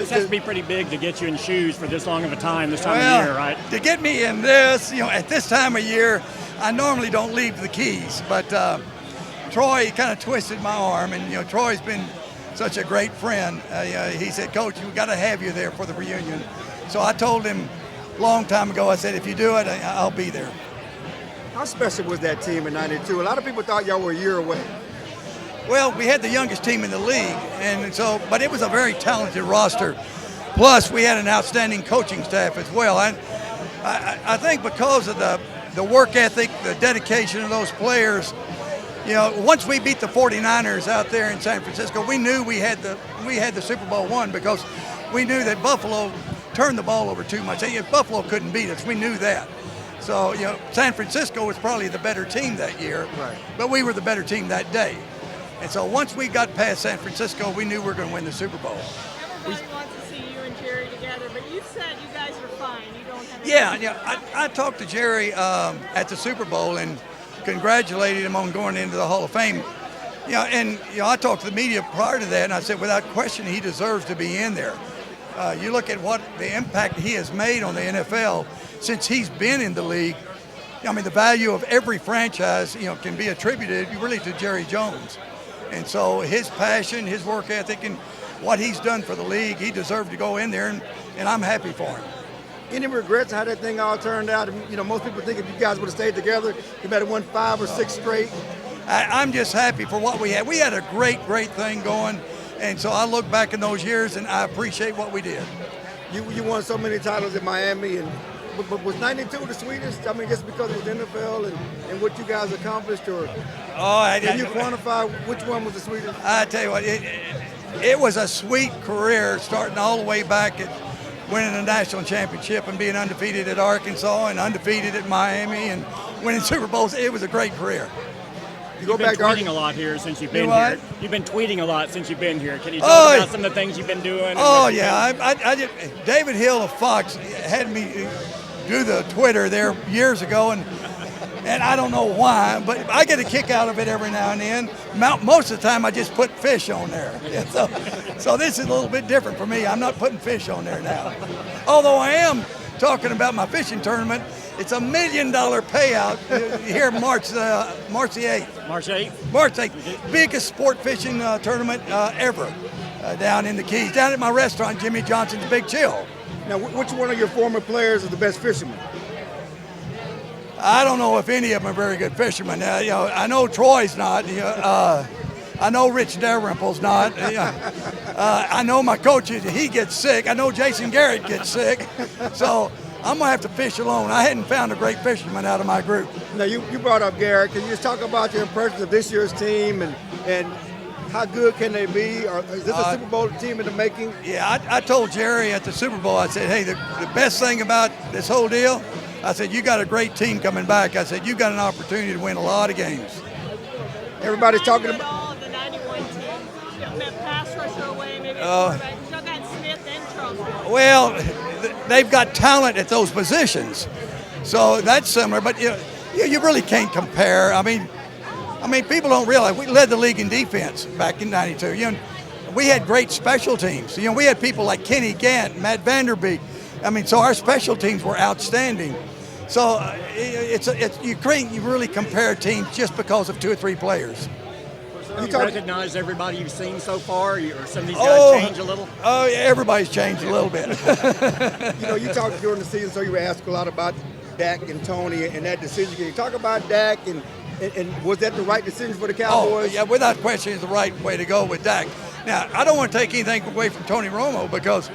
This has to be pretty big to get you in shoes for this long of a time, this time well, of year, right? To get me in this, at this time of year, I normally don't leave the keys, but Troy kind of twisted my arm, and Troy's been such a great friend. He said, Coach, we got to have you there for the reunion. So I told him a long time ago, I said, if you do it, I'll be there. How special was that team in '92? A lot of people thought y'all were a year away. Well, we had the youngest team in the league, but it was a very talented roster. Plus, we had an outstanding coaching staff as well. I think because of the work ethic, the dedication of those players, once we beat the 49ers out there in San Francisco, we knew we had the Super Bowl won because we knew that Buffalo turned the ball over too much. Buffalo couldn't beat us. We knew that. So, San Francisco was probably the better team that year, right, but we were the better team that day. And so once we got past San Francisco, we knew we were going to win the Super Bowl. Everybody wants to see you and Jerry together, but you said you guys are fine. You don't have Yeah. I talked to Jerry at the Super Bowl and congratulated him on going into the Hall of Fame. I talked to the media prior to that, and I said, without question, he deserves to be in there. You look at what the impact he has made on the NFL since he's been in the league. The value of every franchise, can be attributed really to Jerry Jones. And so his passion, his work ethic, and what he's done for the league, he deserved to go in there, and I'm happy for him. Any regrets how that thing all turned out? Most people think if you guys would have stayed together, you might have won 5 or 6 straight. I'm just happy for what we had. We had a great thing going, and so I look back in those years, and I appreciate what we did. You won so many titles in Miami, but was '92 the sweetest? Just because it was NFL and what you guys accomplished, or can you quantify which one was the sweetest? I tell you what, it was a sweet career, starting all the way back at winning a national championship and being undefeated at Arkansas and undefeated at Miami and winning Super Bowls. It was a great career. You've been tweeting a lot here since you've been here. You've been tweeting a lot since you've been here. Can you talk about some of the things you've been doing? Oh, yeah. David Hill of Fox had me do the Twitter there years ago, and I don't know why, but I get a kick out of it every now and then. Most of the time, I just put fish on there. So this is a little bit different for me. I'm not putting fish on there now. Although I am talking about my fishing tournament. It's $1 million payout here March the 8th. March 8th? March 8th. Biggest sport fishing tournament ever down in the Keys, down at my restaurant, Jimmy Johnson's Big Chill. Now, which one of your former players is the best fisherman? I don't know if any of them are very good fishermen. I know Troy's not. I know Rich Dalrymple's not. I know my coach, he gets sick. I know Jason Garrett gets sick. So I'm going to have to fish alone. I hadn't found a great fisherman out of my group. Now, you brought up Garrett. Can you just talk about your impressions of this year's team and how good can they be? Or is this a Super Bowl team in the making? Yeah, I told Jerry at the Super Bowl, I said, hey, the best thing about this whole deal, I said, you got a great team coming back. I said, you got an opportunity to win a lot of games. Everybody's talking about all of the '91 team. That pass rusher away, maybe quarterback. Still got Smith and Trump. Well, they've got talent at those positions, so that's similar. But you really can't compare. I mean, people don't realize we led the league in defense back in '92. We had great special teams. We had people like Kenny Gant, Matt Vanderbeek. So our special teams were outstanding. So you really compare teams just because of 2 or 3 players. You recognize everybody you've seen so far, or some of these guys change a little? Oh, yeah, everybody's changed a little bit. You talked during the season, so you were asked a lot about Dak and Tony and that decision. Can you talk about Dak and was that the right decision for the Cowboys? Oh, yeah, without question, it's the right way to go with Dak. Now, I don't want to take anything away from Tony Romo because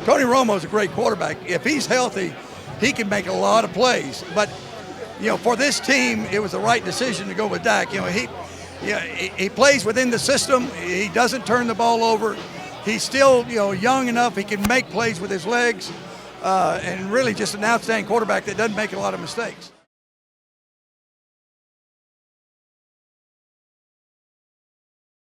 Tony Romo's a great quarterback. If he's healthy, he can make a lot of plays. But, for this team, it was the right decision to go with Dak. He plays within the system. He doesn't turn the ball over. He's still, young enough. He can make plays with his legs, and really just an outstanding quarterback that doesn't make a lot of mistakes.